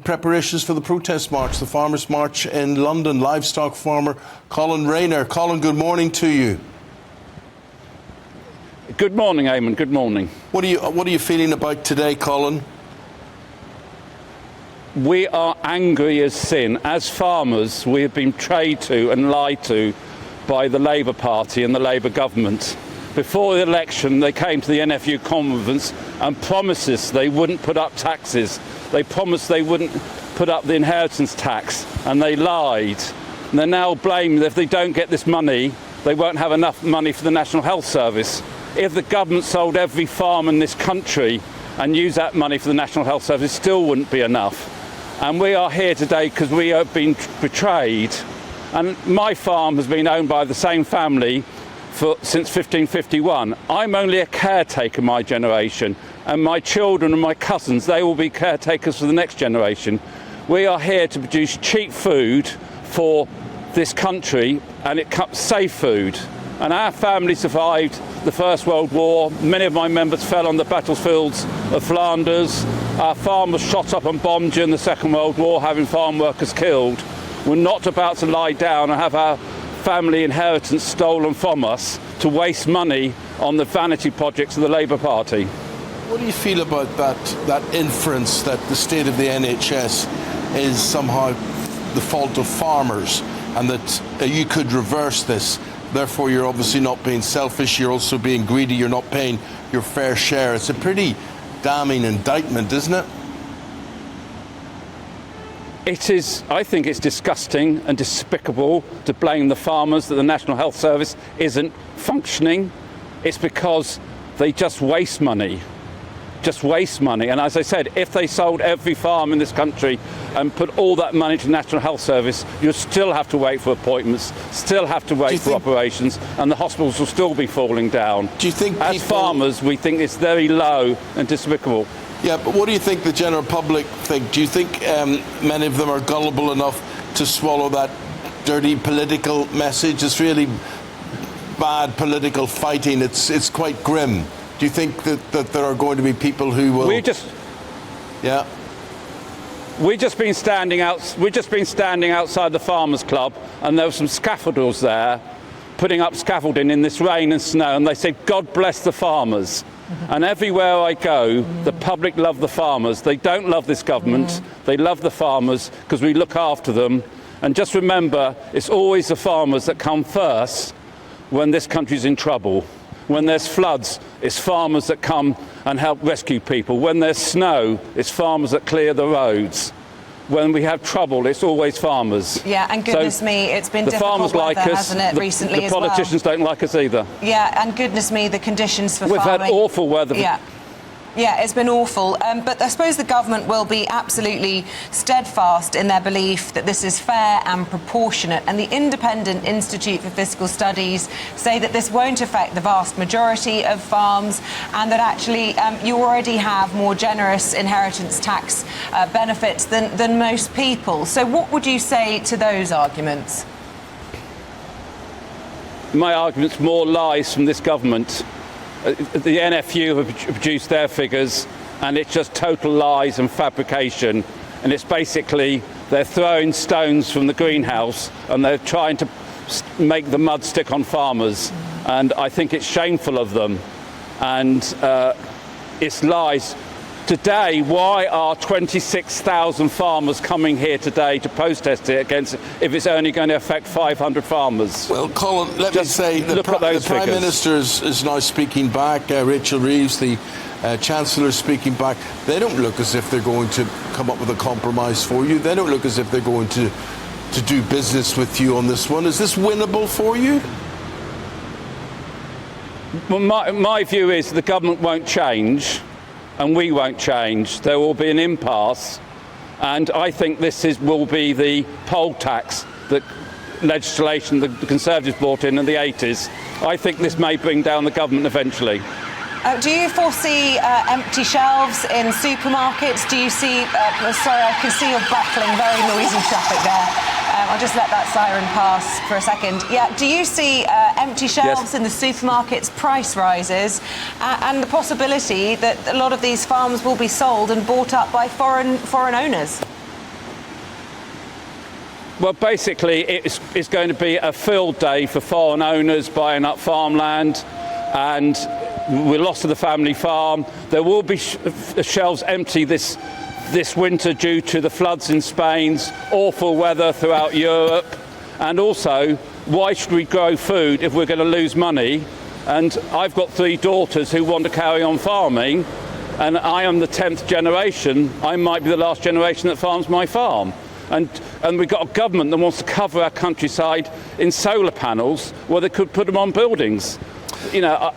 preparations for the protest march, the Farmers' March in London. Livestock farmer Colin Rayner. Colin, good morning to you. Good morning, Eamon. Good morning. What are you feeling about today, Colin? We are angry as sin. As farmers, we have been betrayed to and lied to by the Labour Party and the Labour government. Before the election, they came to the NFU conference and promised us they wouldn't put up taxes. They promised they wouldn't put up the inheritance tax, and they lied. And they're now blaming that if they don't get this money, they won't have enough money for the National Health Service. If the government sold every farm in this country and used that money for the National Health Service, it still wouldn't be enough. And we are here today because we have been betrayed. And my farm has been owned by the same family since 1551. I'm only a caretaker, my generation, and my children and my cousins, they will be caretakers for the next generation. We are here to produce cheap food for this country, and safe food. And our family survived the First World War. Many of my members fell on the battlefields of Flanders. Our farm was shot up and bombed during the Second World War, having farm workers killed. We're not about to lie down and have our family inheritance stolen from us to waste money on the vanity projects of the Labour Party. What do you feel about that inference that the state of the NHS is somehow the fault of farmers, and that you could reverse this? Therefore, you're obviously not being selfish, you're also being greedy, you're not paying your fair share. It's a pretty damning indictment, isn't it? It is. I think it's disgusting and despicable to blame the farmers that the National Health Service isn't functioning. It's because they just waste money. Just waste money. And as I said, if they sold every farm in this country and put all that money to the National Health Service, you'd still have to wait for appointments, still have to wait for operations, and the hospitals will still be falling down. Do you think as farmers, we think it's very low and despicable? Yeah, but what do you think the general public think? Do you think many of them are gullible enough to swallow that dirty political message? It's really bad political fighting. It's quite grim. Do you think that there are going to be people who will? We've just been standing outside the Farmers Club, and there were some scaffolders there, putting up scaffolding in this rain and snow, and they said, "God bless the farmers." And everywhere I go, the public love the farmers. They don't love this government. They love the farmers because we look after them. And just remember, it's always the farmers that come first when this country's in trouble. When there's floods, it's farmers that come and help rescue people. When there's snow, it's farmers that clear the roads. When we have trouble, it's always farmers. Yeah, and goodness me, it's been difficult weather, hasn't it, recently as well? The politicians don't like us either. Yeah, and goodness me, the conditions for farming. We've had awful weather. Yeah, it's been awful. But I suppose the government will be absolutely steadfast in their belief that this is fair and proportionate. And the Independent Institute for Fiscal Studies say that this won't affect the vast majority of farms, and that actually you already have more generous inheritance tax benefits than most people. So what would you say to those arguments? My argument's more lies from this government. The NFU have produced their figures, and it's just total lies and fabrication. And it's basically they're throwing stones from the greenhouse and they're trying to make the mud stick on farmers. And I think it's shameful of them. And it's lies. Today, why are 26,000 farmers coming here today to protest it against it if it's only going to affect 500 farmers? Well, Colin, let me say the Prime Minister is now speaking back. Rachel Reeves, the Chancellor, is speaking back. They don't look as if they're going to come up with a compromise for you. They don't look as if they're going to do business with you on this one. Is this winnable for you? Well, my view is the government won't change. And we won't change. There will be an impasse, and I think will be the poll tax, the legislation the Conservatives brought in the 80s. I think this may bring down the government eventually. Do you foresee empty shelves in supermarkets? Do you see... sorry, I can see you're battling very noisy traffic there. I'll just let that siren pass for a second. Yeah, do you see empty shelves in the supermarkets, price rises, and the possibility that a lot of these farms will be sold and bought up by foreign owners? Well, basically, it's going to be a field day for foreign owners buying up farmland, and we're lost to the family farm. There will be shelves empty this winter due to the floods in Spain's awful weather throughout Europe. And also, why should we grow food if we're going to lose money? And I've got 3 daughters who want to carry on farming, and I am the 10th generation. I might be the last generation that farms my farm. And we've got a government that wants to cover our countryside in solar panels where they could put them on buildings. You know,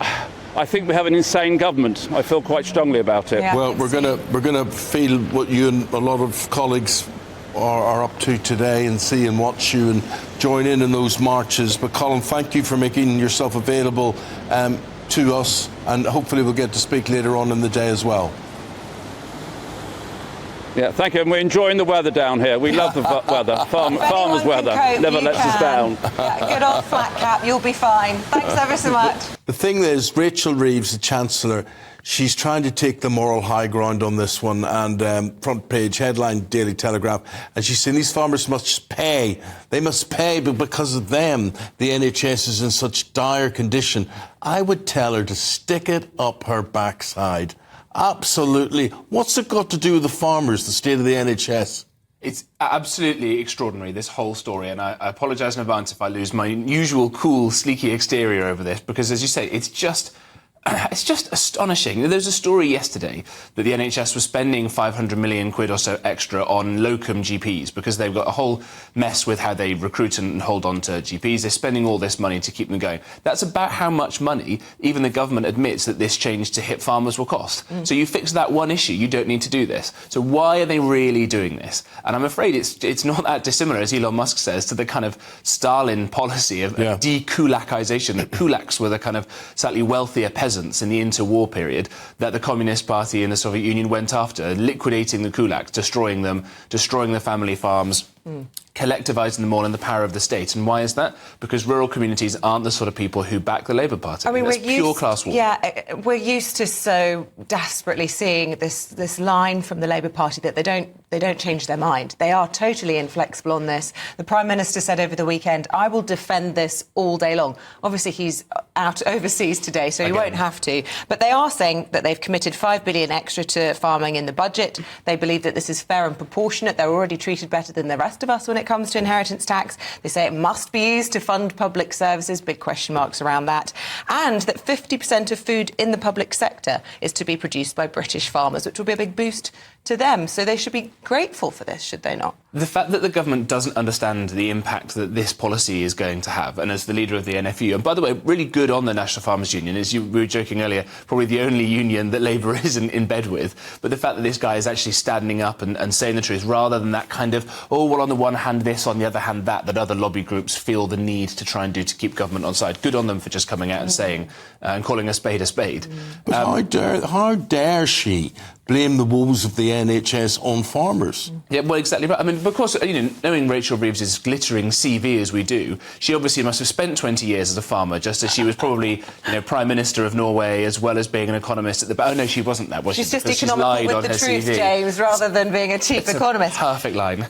I think we have an insane government. I feel quite strongly about it. Yeah, well, we're gonna feel what you and a lot of colleagues are up to today, and see and watch you and join in those marches. But Colin, thank you for making yourself available to us, and hopefully we'll get to speak later on in the day as well. Yeah, thank you. And we're enjoying the weather down here. We love the weather. Farmers' weather never lets us down. Yeah, good old flat cap, you'll be fine. Thanks ever so much. The thing is, Rachel Reeves, the Chancellor, she's trying to take the moral high ground on this one, and front page headline Daily Telegraph, and she's saying these farmers must pay. They must pay, but because of them, the NHS is in such dire condition. I would tell her to stick it up her backside. Absolutely. What's it got to do with the farmers, the state of the NHS? It's absolutely extraordinary, this whole story, and I apologise in advance if I lose my usual cool, sleeky exterior over this, because, as you say, it's just astonishing. There's a story yesterday that the NHS was spending 500 million quid or so extra on locum GPs because they've got a whole mess with how they recruit and hold on to GPs. They're spending all this money to keep them going. That's about how much money even the government admits that this change to hit farmers will cost. So you fix that one issue, you don't need to do this. So why are they really doing this? And I'm afraid it's not that dissimilar, as Elon Musk says, to the kind of Stalin policy of de-kulakization. The kulaks were the kind of slightly wealthier peasants in the interwar period that the Communist Party in the Soviet Union went after, liquidating the kulaks, destroying them, destroying the family farms, collectivising them all in the power of the state. And why is that? Because rural communities aren't the sort of people who back the Labour Party. I mean, that's pure class war. Yeah, we're used to so desperately seeing this line from the Labour Party that they don't change their mind. They are totally inflexible on this. The Prime Minister said over the weekend, "I will defend this all day long." Obviously, he's out overseas today, so he won't have to. But they are saying that they've committed $5 billion extra to farming in the budget. They believe that this is fair and proportionate. They're already treated better than the rest of us when it comes to inheritance tax. They say it must be used to fund public services, big question marks around that, and that 50% of food in the public sector is to be produced by British farmers, which will be a big boost to them. So they should be grateful for this, should they not? The fact that the government doesn't understand the impact that this policy is going to have, and as the leader of the NFU, and by the way, really good on the National Farmers Union, as we were joking earlier, probably the only union that Labour isn't in bed with, but the fact that this guy is actually standing up and saying the truth, rather than that kind of, oh, well, on the one hand this, on the other hand that other lobby groups feel the need to try and do to keep government on side. Good on them for just coming out and saying, and calling a spade a spade. But how dare she blame the woes of the NHS on farmers? Yeah, well, exactly right. I mean, because, knowing Rachel Reeves' glittering CV as we do, she obviously must have spent 20 years as a farmer, just as she was probably, Prime Minister of Norway, as well as being an economist at the... Oh, no, she wasn't that, was she? She's just Because economical with the truth, CV. James, rather than being a chief economist. Perfect line.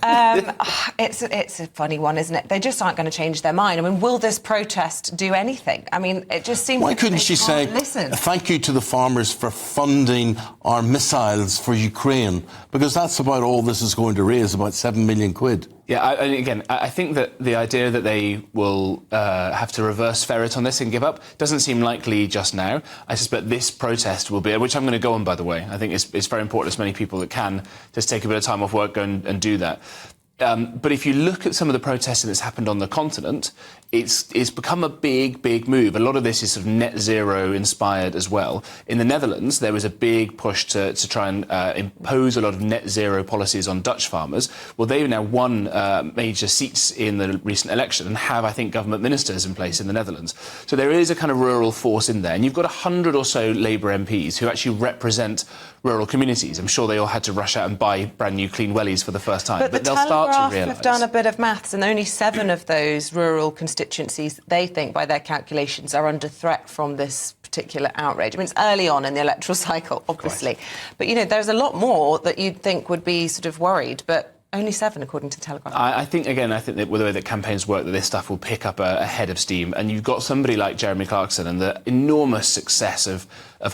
It's a funny one, isn't it? They just aren't going to change their mind. I mean, will this protest do anything? I mean, it just seems Why like couldn't they she say, can't listen. thank you to the farmers for funding our missiles for Ukraine? Because that's about all this is going to raise, about 7 million quid. Yeah, I think that the idea that they will have to reverse ferret on this and give up doesn't seem likely just now. I suspect this protest will be, which I'm going to go on, by the way. I think it's very important, as many people that can just take a bit of time off work, go and do that. But if you look at some of the protesting that's happened on the continent, it's become a big move. A lot of this is sort of net zero inspired as well. In the Netherlands, there was a big push to try and impose a lot of net zero policies on Dutch farmers. Well, they've now won major seats in the recent election and have, I think, government ministers in place in the Netherlands. So there is a kind of rural force in there. And you've got 100 or so Labour MPs who actually represent rural communities. I'm sure they all had to rush out and buy brand new clean wellies for the first time. But they'll start to realise. Have done a bit of maths, and only 7 of those rural constituencies, they think, by their calculations, are under threat from this particular outrage. I mean, it's early on in the electoral cycle, obviously. But, there's a lot more that you'd think would be sort of worried. But Only 7, according to the Telegraph. I think that with the way that campaigns work, that this stuff will pick up a head of steam. And you've got somebody like Jeremy Clarkson and the enormous success of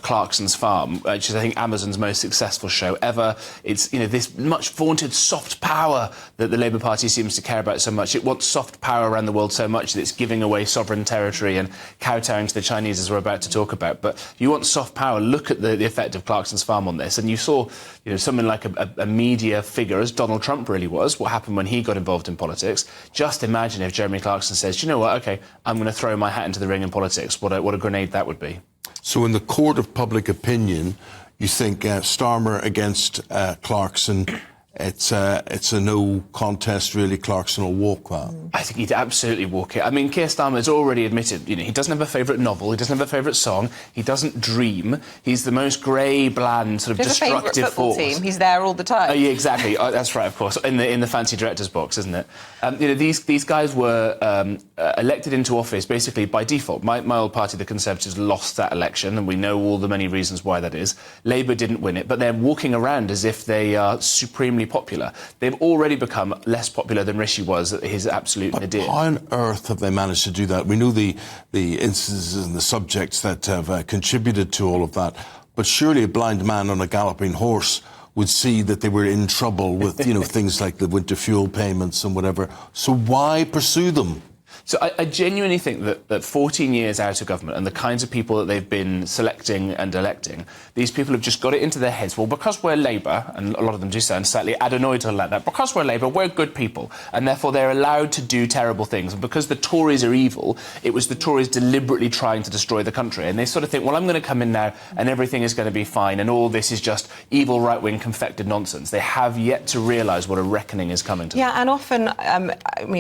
Clarkson's Farm, which is, I think, Amazon's most successful show ever. It's, this much vaunted soft power that the Labour Party seems to care about so much. It wants soft power around the world so much that it's giving away sovereign territory and kowtowing to the Chinese, as we're about to talk about. But you want soft power, look at the effect of Clarkson's Farm on this. And you saw, someone like a media figure, as Donald Trump really was, what happened when he got involved in politics. Just imagine if Jeremy Clarkson says, do you know what, OK, I'm going to throw my hat into the ring in politics. What a grenade that would be. So in the court of public opinion, you think Starmer against Clarkson, it's a no contest, really. Clarkson will walk that. I think he'd absolutely walk it. I mean, Keir Starmer's already admitted, he doesn't have a favourite novel, he doesn't have a favourite song, he doesn't dream. He's the most grey, bland, sort of destructive force. Team. He's there all the time. Yeah, exactly. That's right, of course. In the fancy director's box, isn't it? These guys were elected into office basically by default. My old party, the Conservatives, lost that election, and we know all the many reasons why that is. Labour didn't win it, but they're walking around as if they are supremely popular. They've already become less popular than Rishi was at his absolute nadir. How on earth have they managed to do that? We know the instances and the subjects that have contributed to all of that, but surely a blind man on a galloping horse would see that they were in trouble with, things like the winter fuel payments and whatever. So why pursue them? So I genuinely think that 14 years out of government and the kinds of people that they've been selecting and electing, these people have just got it into their heads, well, because we're Labour, and a lot of them do sound slightly adenoidal like that, because we're Labour, we're good people, and therefore they're allowed to do terrible things. And because the Tories are evil, it was the Tories deliberately trying to destroy the country. And they sort of think, well, I'm going to come in now and everything is going to be fine, and all this is just evil right-wing confected nonsense. They have yet to realise what a reckoning is coming to them. Yeah, and often,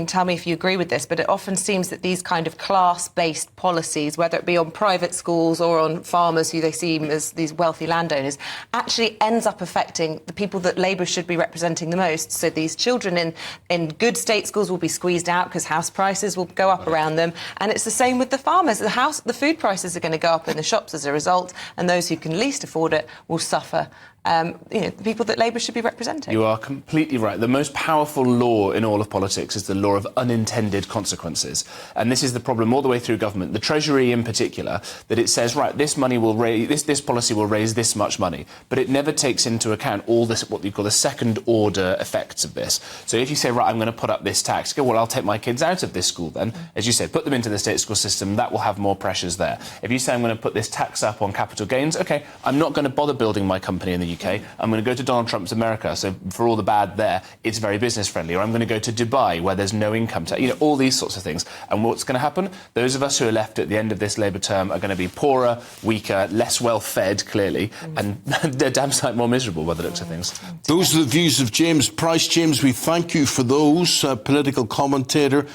tell me if you agree with this, but it often seems that these kind of class-based policies, whether it be on private schools or on farmers who they see as these wealthy landowners, actually ends up affecting the people that Labour should be representing the most. So these children in good state schools will be squeezed out because house prices will go up around them. And it's the same with the farmers. The food prices are going to go up in the shops as a result, and those who can least afford it will suffer. The people that Labour should be representing. You are completely right. The most powerful law in all of politics is the law of unintended consequences. And this is the problem all the way through government. The Treasury in particular, that it says, right, this money will raise, this policy will raise this much money. But it never takes into account all this, what you call the second order effects of this. So if you say, right, I'm going to put up this tax, go, well, I'll take my kids out of this school then. As you said, put them into the state school system, that will have more pressures there. If you say, I'm going to put this tax up on capital gains, OK, I'm not going to bother building my company in the UK. I'm going to go to Donald Trump's America, so for all the bad there, it's very business friendly. Or I'm going to go to Dubai, where there's no income tax. All these sorts of things. And what's going to happen? Those of us who are left at the end of this Labour term are going to be poorer, weaker, less well fed, clearly, and they're damn sight more miserable by the looks of things. Those are the views of James Price. James, we thank you for those. Political commentator.